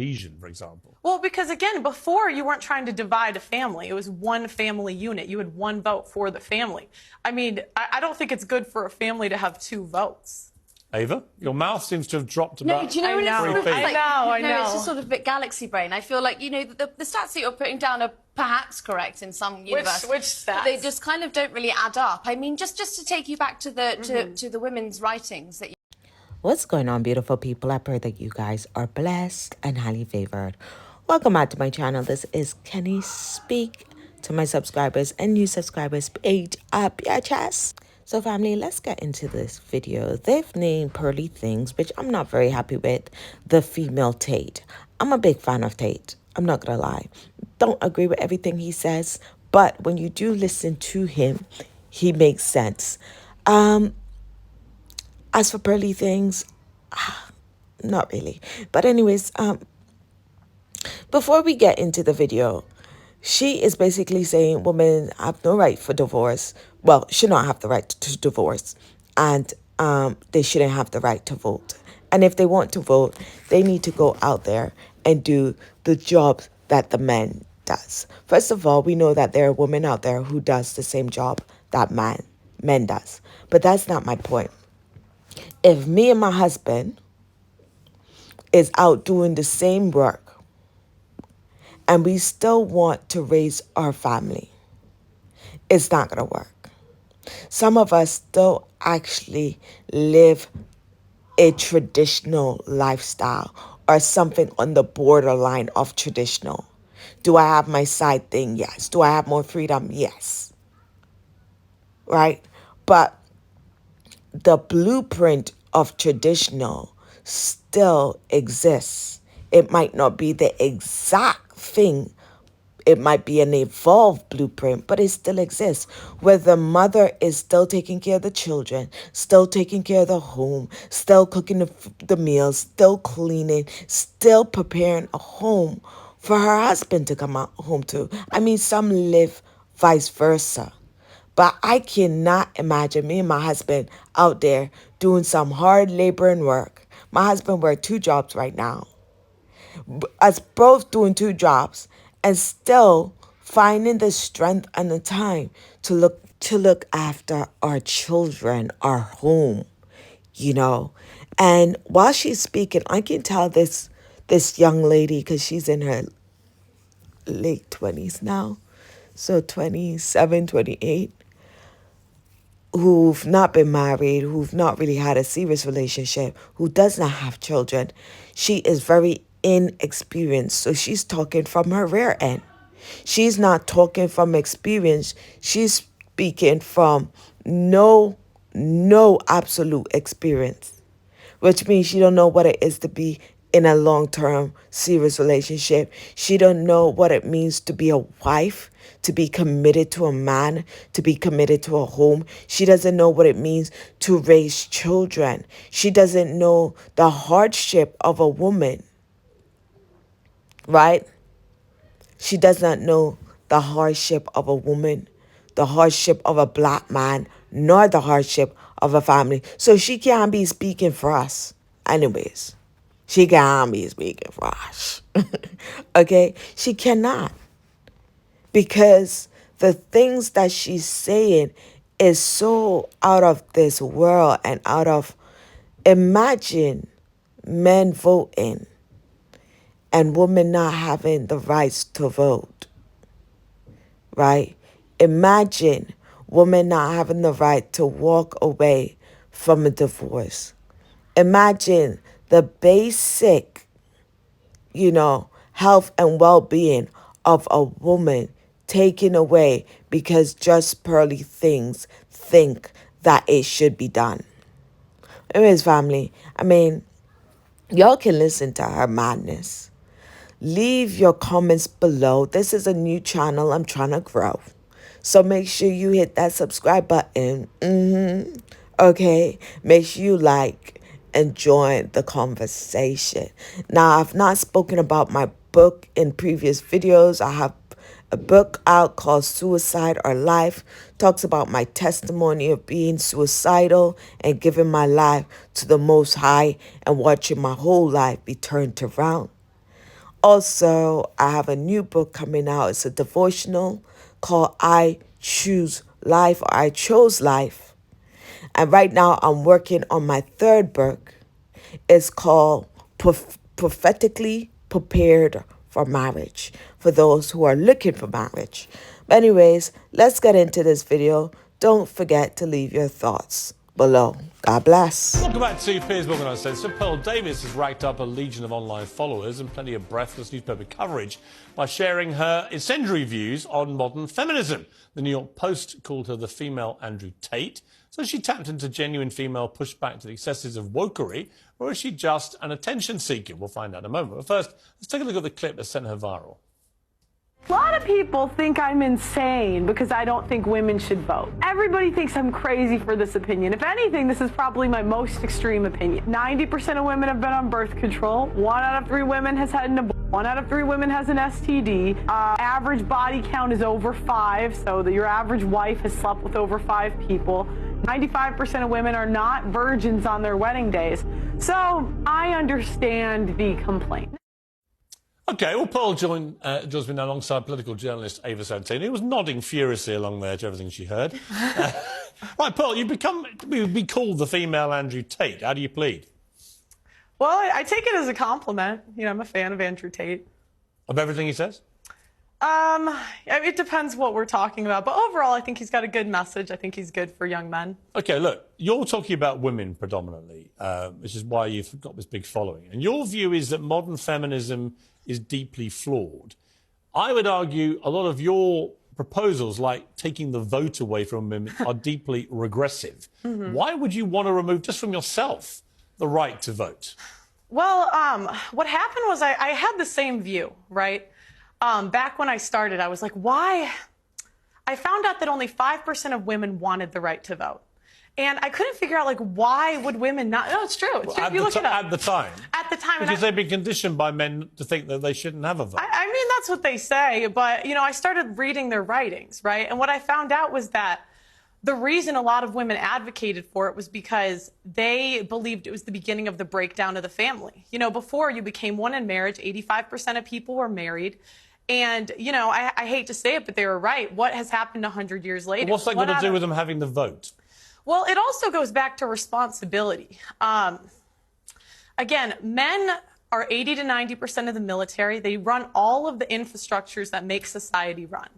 cohesion, for example. Well, because again, before you weren't trying to divide a family. It was one family unit. You had one vote for the family. I mean, I don't think it's good for a family to have two votes. Ava, your mouth seems to have dropped No, about do you know what it's sort of I know. No, it's just sort of a bit galaxy brain. I feel like, you know, the stats that you're putting down are perhaps correct in some universe. Which stats? But they just kind of don't really add up. I mean, just to take you back to the to the women's writings that you... What's going on, beautiful people? I pray that you guys are blessed and highly favored. Welcome back to my channel. This is Keniispeak. To my subscribers and new subscribers, page up your chest. So family, let's get into this video. They've named Pearly Things, which I'm not very happy with, the female Tate. I'm a big fan of Tate. I'm not gonna lie. Don't agree with everything he says, but when you do listen to him, he makes sense. As for Pearly Things, not really. But anyways, before we get into the video, she is basically saying women have no right for divorce. Well, should not have the right to divorce. And they shouldn't have the right to vote. And if they want to vote, they need to go out there and do the job that the men does. First of all, we know that there are women out there who does the same job that men does. But that's not my point. If me and my husband is out doing the same work and we still want to raise our family, it's not going to work. Some of us still actually live a traditional lifestyle or something on the borderline of traditional. Do I have my side thing? Yes. Do I have more freedom? Yes. Right? But the blueprint of traditional still exists. It might not be the exact thing. It might be an evolved blueprint, but it still exists. Where the mother is still taking care of the children, still taking care of the home, still cooking the meals, still cleaning, still preparing a home for her husband to come out home to. I mean, some live vice versa. But I cannot imagine me and my husband out there doing some hard laboring work. My husband works 2 jobs right now. Us both doing 2 jobs and still finding the strength and the time to look after our children, our home, you know. And while she's speaking, I can tell this young lady, because she's in her late 20s now, so 27, 28, who've not been married, who've not really had a serious relationship, who does not have children. She is very inexperienced, so she's talking from her rear end. She's not talking from experience. She's speaking from no absolute experience, which means she don't know what it is to be in a long-term serious relationship. She don't know what it means to be a wife, to be committed to a man, to be committed to a home. She doesn't know what it means to raise children. She doesn't know the hardship of a woman, right? She does not know the hardship of a woman, the hardship of a black man, nor the hardship of a family. So she can't be speaking for us. Anyways, she can't be speaking for us. Okay? She cannot. Because the things that she's saying is so out of this world and out of... Imagine men voting and women not having the rights to vote, right? Imagine women not having the right to walk away from a divorce. Imagine the basic, health and well-being of a woman taken away because just Pearly Things think that it should be done. Anyways, family, I mean, y'all can listen to her madness. Leave your comments below. This is a new channel. I'm trying to grow. So make sure you hit that subscribe button. Okay? Make sure you like and join the conversation. Now, I've not spoken about my book in previous videos. I have a book out called Suicide or Life. Talks about my testimony of being suicidal and giving my life to the Most High and watching my whole life be turned around. Also, I have a new book coming out. It's a devotional called I Choose Life, or I Chose Life. And right now I'm working on my third book. It's called Prophetically Prepared for Marriage, for those who are looking for marriage. But anyways, let's get into this video. Don't forget to leave your thoughts below. God bless. Welcome back to Piers Uncensored. Pearl Davis has racked up a legion of online followers and plenty of breathless newspaper coverage by sharing her incendiary views on modern feminism. The New York Post called her the female Andrew Tate. So she tapped into genuine female pushback to the excesses of wokery, or is she just an attention seeker? We'll find out in a moment. But first, let's take a look at the clip that sent her viral. A lot of people think I'm insane because I don't think women should vote. Everybody thinks I'm crazy for this opinion. If anything, this is probably my most extreme opinion. 90% of women have been on birth control. 1 out of 3 women has had an abortion. 1 out of 3 women has an STD. Average body count is over 5, so that your average wife has slept with over 5 people. 95% of women are not virgins on their wedding days. So I understand the complaint. OK, well, Pearl joins me now alongside political journalist Ava Santini, who was nodding furiously along there to everything she heard. Right, Pearl, you've be called the female Andrew Tate. How do you plead? Well, I take it as a compliment. You know, I'm a fan of Andrew Tate. Of everything he says? It depends what we're talking about. But overall, I think he's got a good message. I think he's good for young men. OK, look, you're talking about women predominantly, which is why you've got this big following. And your view is that modern feminism is deeply flawed. I would argue a lot of your proposals, like taking the vote away from women, are deeply regressive. Why would you want to remove, just from yourself, the right to vote? Well, what happened was I had the same view, right? Back when I started, I was like, why? I found out that only 5% of women wanted the right to vote. And I couldn't figure out, like, why would women not? No, it's true. It's true. You look it up. At the time? At the time. Because they've been conditioned by men to think that they shouldn't have a vote. I mean, that's what they say. But, you know, I started reading their writings, right? And what I found out was that the reason a lot of women advocated for it was because they believed it was the beginning of the breakdown of the family. You know, before you became one in marriage, 85% of people were married. And, you know, I hate to say it, but they were right. What has happened 100 years later? But what's that got to do with them having the vote? Well, it also goes back to responsibility. Again, men are 80 to 90% of the military. They run all of the infrastructures that make society run.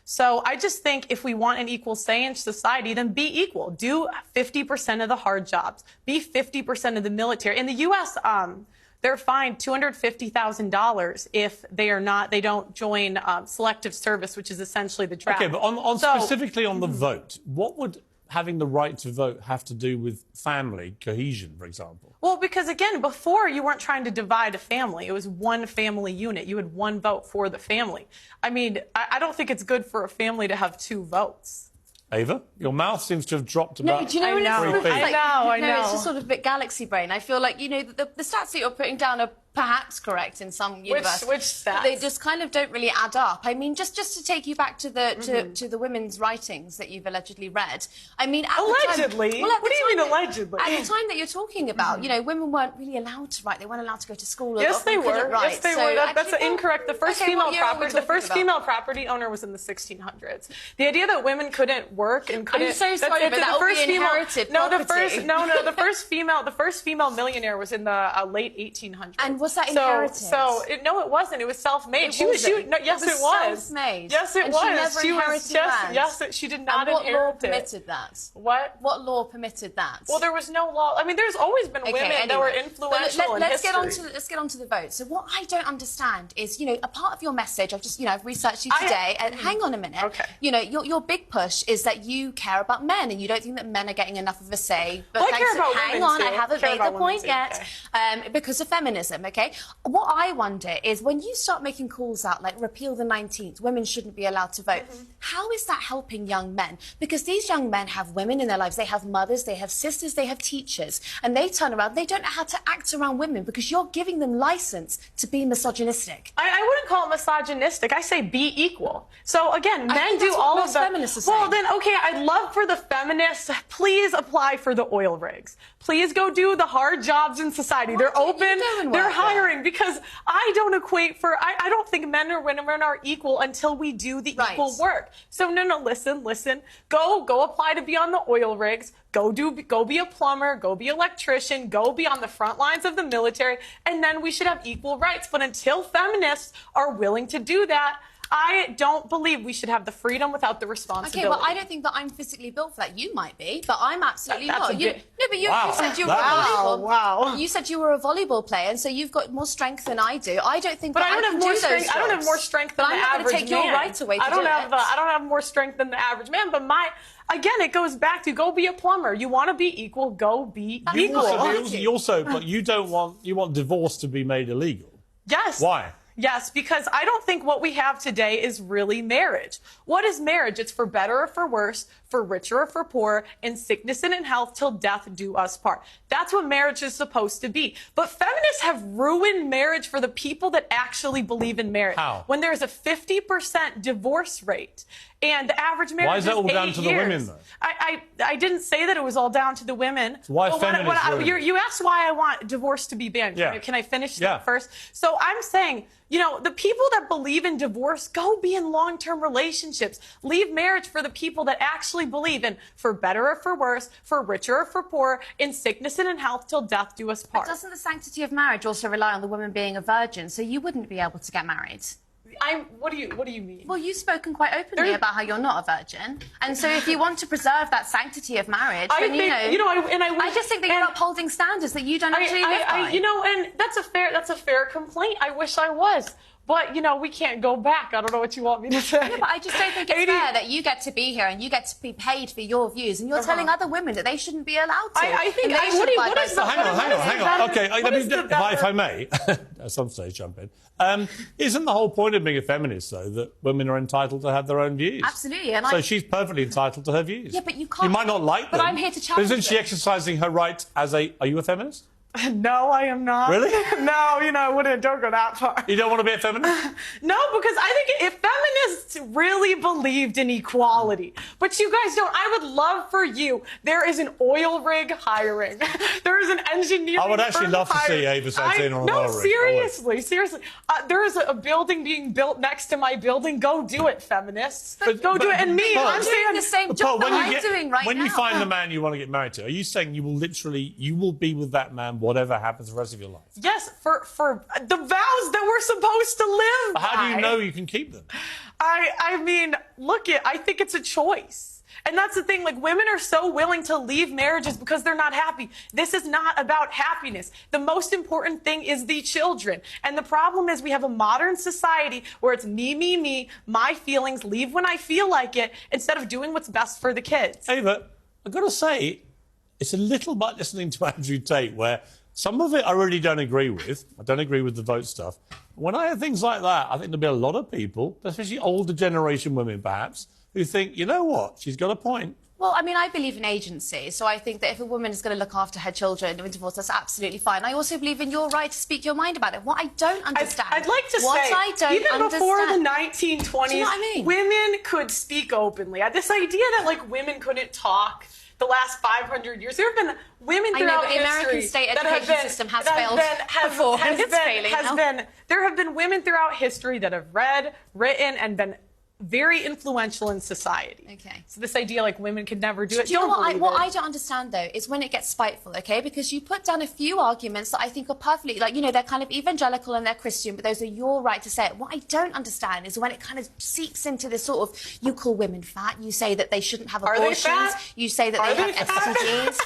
So I just think if we want an equal say in society, then be equal. Do 50% of the hard jobs. Be 50% of the military. In the U.S., they're fined $250,000 if they don't join selective service, which is essentially the draft. OK, but specifically on the vote, what would having the right to vote have to do with family cohesion, for example? Well, because, again, before you weren't trying to divide a family. It was one family unit. You had one vote for the family. I mean, I don't think it's good for a family to have 2 votes. Ava, your mouth seems to have dropped about. No, do you know when it's sort of like, I know. It's just sort of a bit galaxy brain. I feel like, you know, the stats that you're putting down are perhaps correct in some universe. Which stats? They just kind of don't really add up. I mean, just to take you back to the to the women's writings that you've allegedly read. I mean, allegedly. The time, well, what do you mean allegedly? At the time that you're talking about, you know, women weren't really allowed to write. They weren't allowed to go to school. Yes, they were. Yes, they were. That's incorrect. The first female property owner was in the 1600s. The idea that women couldn't work and couldn't. I'm so sorry, but that would be inherited property. The first female millionaire was in the late 1800s. And was that inherited? No, it wasn't. It was self-made. Yes, it was. Self-made. Yes, it was. She never inherited land. Yes, she did not inherit it. What law permitted that? What? What law permitted that? Well, there was no law. I mean, there's always been women that were influential in history. Let's get on to the vote. So what I don't understand is, you know, a part of your message. I've researched you today. And hang on a minute. Okay. You know, your big push is that you care about men and you don't think that men are getting enough of a say. But well, I care about hang women on, too. I haven't made the point yet. Okay. Because of feminism. Okay. What I wonder is when you start making calls out like repeal the 19th, women shouldn't be allowed to vote. How is that helping young men? Because these young men have women in their lives. They have mothers, they have sisters, they have teachers, and they turn around. They don't know how to act around women because you're giving them license to be misogynistic. I wouldn't call it misogynistic. I say be equal. So again, men do all of the feminists are saying. Well, then okay, I'd love for the feminists, please apply for the oil rigs. Please go do the hard jobs in society. They're open, they're hiring, because I don't equate for, I don't think men or women are equal until we do the equal work. So no, listen. Go apply to be on the oil rigs. Go be a plumber, go be an electrician, go be on the front lines of the military, and then we should have equal rights. But until feminists are willing to do that, I don't believe we should have the freedom without the responsibility. Okay, well, I don't think that I'm physically built for that. You might be, but I'm absolutely not. You said you were You said you were a volleyball player, and so you've got more strength than I do. I don't think. But I don't have more strength. I don't have more strength than the average man. I'm not going to take your right away. I don't have more strength than the average man. But again, it goes back to go be a plumber. You want to be equal, go be equal. But you want divorce to be made illegal. Yes. Why? Yes, because I don't think what we have today is really marriage. What is marriage? It's for better or for worse, for richer or for poorer, in sickness and in health, till death do us part. That's what marriage is supposed to be. But feminists have ruined marriage for the people that actually believe in marriage. How? When there's a 50% divorce rate, and the average marriage Why is that all down to the women, though? I didn't say that it was all down to the women. So why feminists? You asked why I want divorce to be banned. Yeah. Can I finish that first? So I'm saying, the people that believe in divorce, go be in long-term relationships. Leave marriage for the people that actually believe in for better or for worse, for richer or for poorer, in sickness and in health, till death do us part. But doesn't the sanctity of marriage also rely on the woman being a virgin? So you wouldn't be able to get married? What do you mean? Well, you've spoken quite openly about how you're not a virgin, and so if you want to preserve that sanctity of marriage, then I just think that you're upholding standards that you don't actually live by. And that's a fair complaint. I wish I was. But, we can't go back. I don't know what you want me to say. Yeah, but I just don't think it's fair that you get to be here and you get to be paid for your views, and you're telling other women that they shouldn't be allowed to. I think... Hang on. Okay, if I may, at some stage jump in. Isn't the whole point of being a feminist, though, that women are entitled to have their own views? Absolutely. And so she's perfectly entitled to her views. Yeah, but you can't... You might not like them. But I'm here to challenge But isn't she exercising her right as a... Are you a feminist? No, I am not. Really? No, I wouldn't. Don't go that far. You don't want to be a feminist? No, because I think if feminists really believed in equality, but you guys don't, I would love for you. There is an oil rig hiring. There is an engineering I would actually love to see Ava Santana on an oil rig. Seriously. There is a building being built next to my building. Go do it, feminists. Go do it. And me, I'm saying the same job that I'm doing right now. When you find the man you want to get married to, are you saying you will be with that man whatever happens the rest of your life? Yes, for the vows that we're supposed to live by. How do you know you can keep them? I mean, I think it's a choice. And that's the thing, women are so willing to leave marriages because they're not happy. This is not about happiness. The most important thing is the children. And the problem is we have a modern society where it's me, my feelings, leave when I feel like it, instead of doing what's best for the kids. Ava, I've got to say, it's a little bit listening to Andrew Tate, where some of it I really don't agree with. I don't agree with the vote stuff. When I hear things like that, I think there'll be a lot of people, especially older generation women perhaps, who think, you know what, she's got a point. Well, I mean, I believe in agency, so I think that if a woman is going to look after her children in divorce, that's absolutely fine. I also believe in your right to speak your mind about it. What I don't understand... I'd like to say, even before the 1920s, do you know what I mean? Women could speak openly. This idea that, women couldn't talk the last 500 years. There have been women throughout history... the American state education system has failed before, and it's failing now. There have been women throughout history that have read, written, and been very influential in society. Okay. So this idea women could never do it. Do you know what I don't understand, though, is when it gets spiteful, okay? Because you put down a few arguments that I think are perfectly, they're kind of evangelical and they're Christian, but those are your right to say it. What I don't understand is when it kind of seeps into this sort of, you call women fat, you say that they shouldn't have abortions, you say that they have STDs.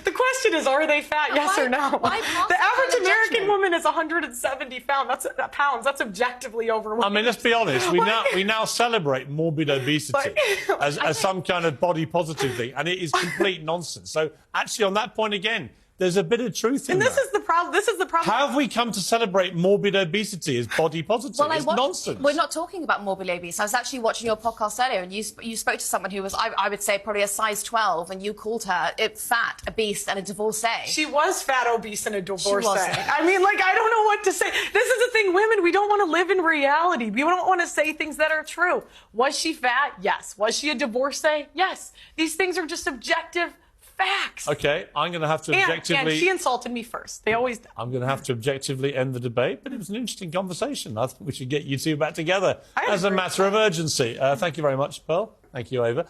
The question is, are they fat, yes or no? The average American woman is 170 pounds. That's objectively overweight. I mean, let's be honest, we now celebrate morbid obesity as some kind of body positive thing, and it is complete nonsense. So actually, on that point again, there's a bit of truth in that. And this is the problem. This is the problem. How have we come to celebrate morbid obesity as body positive? Well, it's nonsense. We're not talking about morbid obese. I was actually watching your podcast earlier, and you spoke to someone who was, I would say, probably a size 12, and you called her fat, obese, and a divorcee. She was fat, obese, and a divorcee. I mean, like, I don't know what to say. This is the thing, women, we don't want to live in reality. We don't want to say things that are true. Was she fat? Yes. Was she a divorcee? Yes. These things are just objective facts. Okay, I'm going to have to objectively... And she insulted me first. They always do. I'm going to have to objectively end the debate, but it was an interesting conversation. I think we should get you two back together as a matter of urgency. Thank you very much, Pearl. Thank you, Ava.